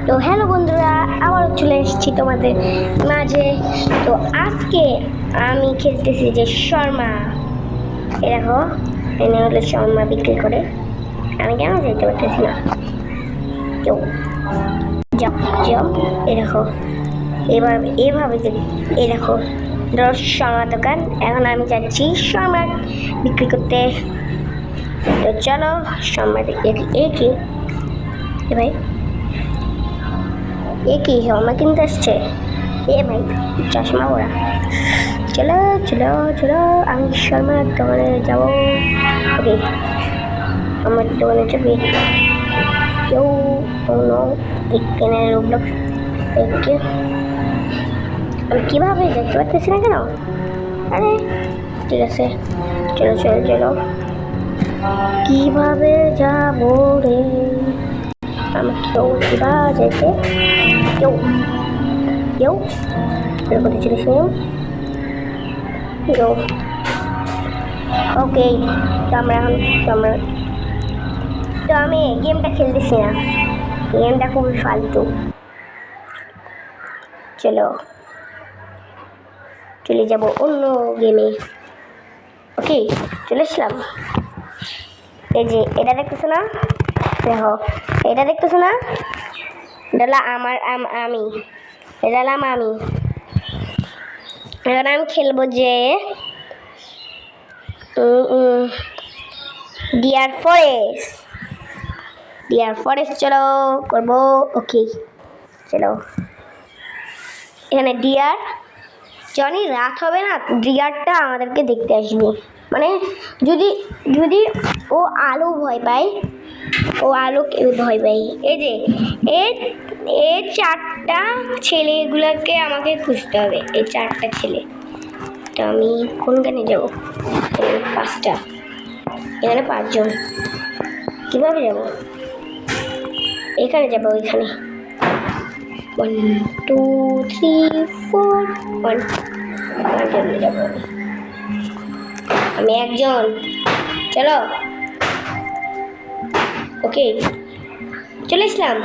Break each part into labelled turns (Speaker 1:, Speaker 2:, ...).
Speaker 1: তো হ্যালো বন্ধুরা, আবার চলে এসেছি তোমাদের মাঝে। তো আজকে আমি খেলতেছি যে শর্মা। এ দেখো, এনে হলো শর্মা বিক্রি করে। আমি কেন যেতে পারতেছি না? কেউ যাও যাও, এ দেখো এবার এভাবে এ দেখো শর্মা দোকান। এখন আমি যাচ্ছি শর্মা বিক্রি করতে। তো চলো শর্মা এ কি ভাই, এ কি শর্মা কিনতে আসছে? এ ভাই চশমা ওরা। চলো চলো চলো, আমি শর্মার দোকানে যাবো। ওকে, আমার দোকানে যাবি কেউ? এখানে রোবলক একে আমি কীভাবে দেখতে পাচ্ছি না কেন? আরে ঠিক আছে, চলো চলো চলো। কীভাবে যাবো রে? আমি কেউ কিবা যেতে কেউ কেউ কোথায় চলেছি কেউ? ওকে, তো আমি গেমটা খেলতেছি না, গেমটা খুবই ফালতু। চলো চলে যাব অন্য গেমে। ওকে, চলে আসলাম। এই যে এটা দেখতেছো না? দেখো, এটা দেখতেছো না? এটা আমার আমি এটা আমি এখন আমি খেলবো যে ডিয়ার ফরেস্ট চলো করবো। ওকে চলো, এখানে ডিয়ার জনি রাত হবে না, ডিয়ারটা আমাদেরকে দেখতে আসবে। মানে যদি যদি ও আলো ভয় পায়, ভয় পাই। এই যে এর চারটা ছেলেগুলোকে আমাকে খুঁজতে হবে, এই চারটা ছেলে। তো আমি কোনখানে যাবো? পাঁচটা, এখানে পাঁচজন। কীভাবে যাব? এখানে যাবো, ওইখানে 1 2 3 4 1 জন্য যাবো আমি একজন। চলো ওকে, চলে আসলাম।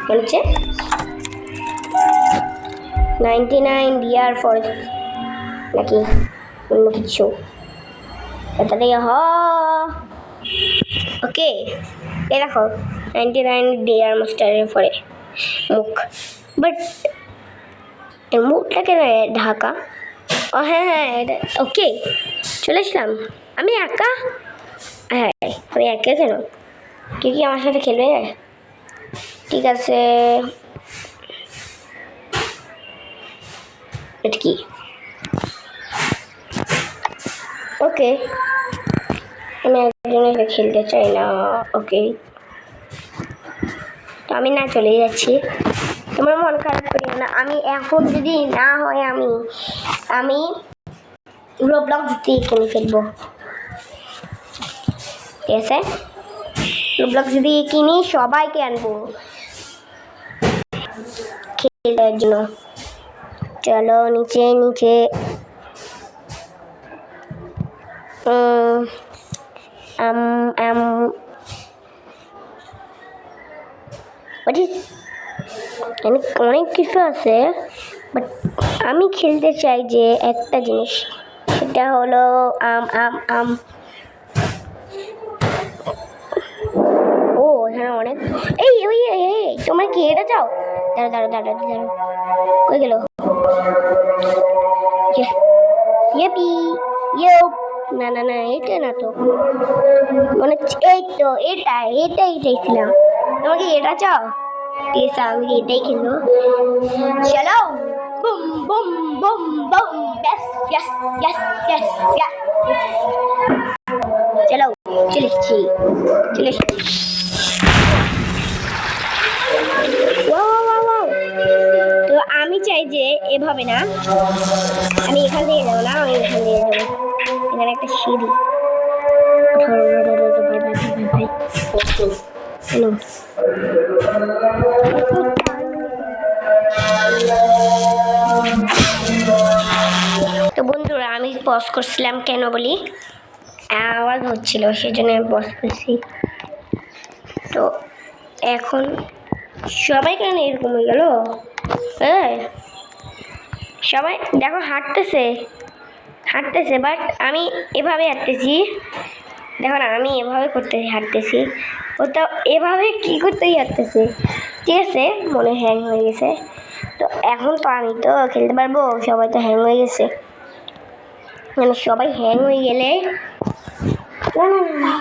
Speaker 1: মনে হচ্ছে 99 ডিয়ার ফরেস্ট নাকি অন্য কিছু? তাড়াতাড়ি ওকে, এ দেখো 99 ডিয়ার মাস্টারের পরে মুখ, বাট এর মুখটাকে ঢাকা। ও হ্যাঁ হ্যাঁ, এটা ওকে, চলে আসলাম। আমি একা? হ্যাঁ আমি একা। কেন? কেউ কি আমার সাথে খেলবে? ঠিক আছে, এটা কি? ওকে, আমি একজনের সাথে খেলতে চাই না। ওকে, তো আমি না চলে যাচ্ছি, তোমার মন খারাপ করিও না। আমি এখন যদি না হয় আমি রোবলক্স দিয়ে কিনে ফেলবো। ঠিক আছে, রোবলক্স দিয়ে কিনি, সবাইকে আনবো খেলার জন্য। চলো নিচে নিচে। অনেক কিছু আছে, বাট আমি খেলতে চাই যে একটা জিনিস, সেটা হলো ও এখানে অনেক। এই ওই তোমরা কি এটা চাও? দাঁড়া কই গেল? না না না, এটা না তো, মানে এই তো এটাই চাইছিলাম। তোমাকে এটা চাও? ঠিক আছে, আমি এটাই খেলবো। চলো বুম বুম বুম বুম, চলো চলে এসেছি। তো আমি চাই যে এভাবে না, আমি এখান থেকে যাবো না, আমি এখান থেকে যাবো। এখানে একটা সিঁড়ি। তো বন্ধুরা, আমি পজ করছিলাম কেন বলি, আওয়াজ হচ্ছিল, সেজন্য আমি পজ করছি। তো এখন সবাই কেন এরকম হয়ে গেল? এই সবাই দেখো হাঁটতেছে হাঁটতেছে, বাট আমি এভাবে হাঁটতেছি। দেখো না, আমি এভাবে হাঁটতেছি, ওটা এভাবে কি করতেই হাঁটতেছে। ঠিক আছে, মনে হ্যাং হয়ে গেছে। তো এখন তো আমি তো খেলতে পারবো, সবাই তো হ্যাং হয়ে গেছে। মানে সবাই হ্যাং হয়ে গেলে না না না